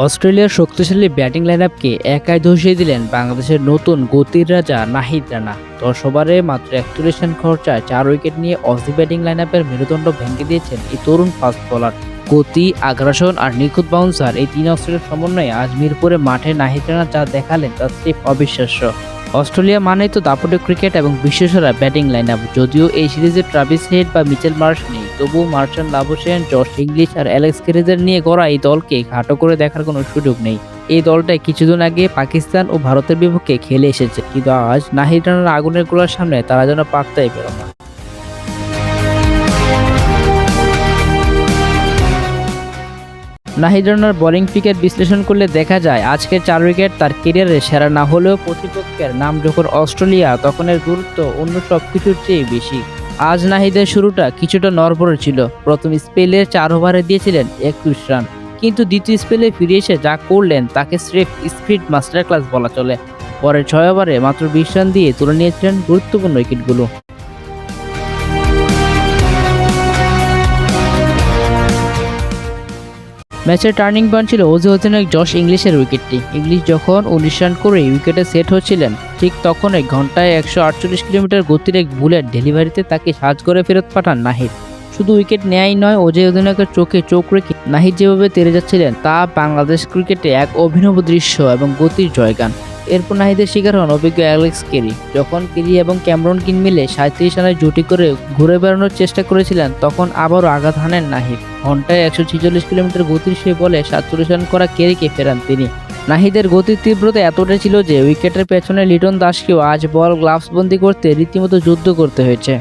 অস্ট্রেলিয়ার শক্তিশালী ব্যাটিং লাইনআপকে একাই ধসিয়ে দিলেন বাংলাদেশের নতুন গতির রাজা নাহিদ রানা। ১০ ওভারে মাত্র ৪১ রান খরচায় ৪ উইকেট নিয়ে অসি ব্যাটিং লাইনআপের মেরুদণ্ড ভেঙে দিয়েছেন এই তরুণ ফাস্ট বোলার। গতি, আগ্রাসন আর নিখুঁত বাউন্সার এই তিন অস্ত্রের সমন্বয়ে আজ মিরপুরে মাঠে নাহিদ রানা যা দেখালেন তা স্রেফ অবিশ্বাস্য। অস্ট্রেলিয়া মানেই তো দাপটে ক্রিকেট এবং বিশ্বসেরা ব্যাটিং লাইনআপ। যদিও এই সিরিজে ট্রাভিস হেড বা মিচেল মার্শ নেই, তবুও মার্চান্ট লাবুশেন, জশ ইংলিশ আর অ্যালেক্স ক্যারিজের নিয়ে গড়া এই দলকে খাটো করে দেখার কোনো সুযোগ নেই। এই দলটাই কিছুদিন আগে পাকিস্তান ও ভারতের বিপক্ষে খেলে এসেছে, কিন্তু আজ নাহিদ রানার আগুনের গোলার সামনে তারা যেন পাত্তাই পেল না। নাহিদ রানার বোলিং ক্রিকেট বিশ্লেষণ করলে দেখা যায় আজকের ৪ উইকেট তার ক্যারিয়ারে সেরা না হলেও প্রতিপক্ষের নাম যখন অস্ট্রেলিয়া, তখন এর গুরুত্ব অন্য সব কিছুর চেয়ে বেশি। আজ নাহিদের শুরুটা কিছুটা নড়বড়ে ছিল। প্রথম স্পেলে ৪ ওভারে দিয়েছিলেন ২১ রান, কিন্তু দ্বিতীয় স্পেলে ফিরে এসে যা করলেন তাকে স্রেফ স্পিড মাস্টার ক্লাস বলা চলে। পরের ৬ ওভারে মাত্র ২০ রান দিয়ে তুলে নিয়েছিলেন গুরুত্বপূর্ণ উইকেটগুলো। ম্যাচের টার্নিং পয়েন্ট ছিল অজি অধিনায়ক জশ ইংলিশের উইকেটটি। ইংলিশ যখন ১৯ রান করে উইকেটে সেট হচ্ছিলেন, ঠিক তখনই ঘন্টায় ১৪৮ কিলোমিটার গতির এক বুলেট ডেলিভারিতে তাকে সাজ করে ফেরত পাঠান নাহিদ। শুধু উইকেট নেয়াই নয়, অজি অধিনায়কের চোখে চোখ রেখে নাহিদ যেভাবে তেড়ে যাচ্ছিলেন তা বাংলাদেশ ক্রিকেটে এক অভিনব দৃশ্য এবং গতির জয়গান। এরপর নাহিদের শিকার হন অভিজ্ঞ অ্যালেক্স ক্যারি। যখন ক্যারি এবং ক্যামেরন গ্রিন মিলে ৩৭ রানের জুটি করে ঘুরে বেড়ানোর চেষ্টা করেছিলেন, তখন আবারও আঘাত হানেন নাহিদ। ঘন্টায় ১৪৬ কিলোমিটার গতির সেই বলে ৪৭ রান করা ক্যারিকে ফেরান তিনি। নাহিদের গতির তীব্রতা এতটাই ছিল যে উইকেটের পেছনে লিটন দাসকেও আজ বল গ্লাভস বন্দি করতে রীতিমতো যুদ্ধ করতে হয়েছে।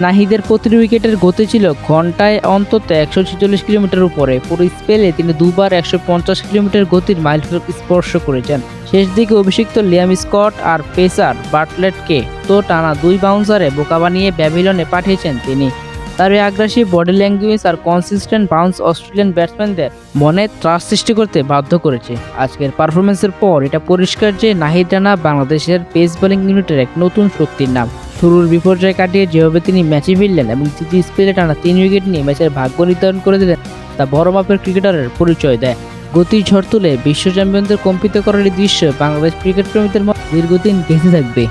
নাহিদের প্রতিটি উইকেটের গতি ছিল ঘন্টায় অন্তত ১৪৬ কিলোমিটার উপরে। পুরো স্পেলে তিনি দুবার ১৫০ কিলোমিটার গতির মাইলফলক স্পর্শ করেছেন। শেষ দিকে অভিষিক্ত লিয়াম স্কট আর পেসার বার্টলেটকে তো টানা ২ বাউন্সারে বোকা বানিয়ে ব্যাবিলনে পাঠিয়েছেন তিনি। তার এই আগ্রাসী বডি ল্যাঙ্গুয়েজ আর কনসিস্টেন্ট বাউন্স অস্ট্রেলিয়ান ব্যাটসম্যানদের মনে ত্রাস সৃষ্টি করতে বাধ্য করেছে। আজকের পারফরমেন্সের পর এটা পরিষ্কার যে নাহিদ রানা বাংলাদেশের পেস বোলিং ইউনিটের এক নতুন শক্তির নাম। শুরুর বিপর্যয় কাটিয়ে যেভাবে তিনি ম্যাচে ফিরলেন এবং তৃতীয় স্পেলে টানা ৩ উইকেট নিয়ে ম্যাচের ভাগ্য নির্ধারণ করে দিলেন, তা বড় মাপের ক্রিকেটারের পরিচয় দেয়। গতির ঝড় তুলে বিশ্ব চ্যাম্পিয়নদের কম্পিত করার এই দৃশ্য বাংলাদেশ ক্রিকেট প্রেমীদের মধ্যে দীর্ঘদিন গেঁথে থাকবে।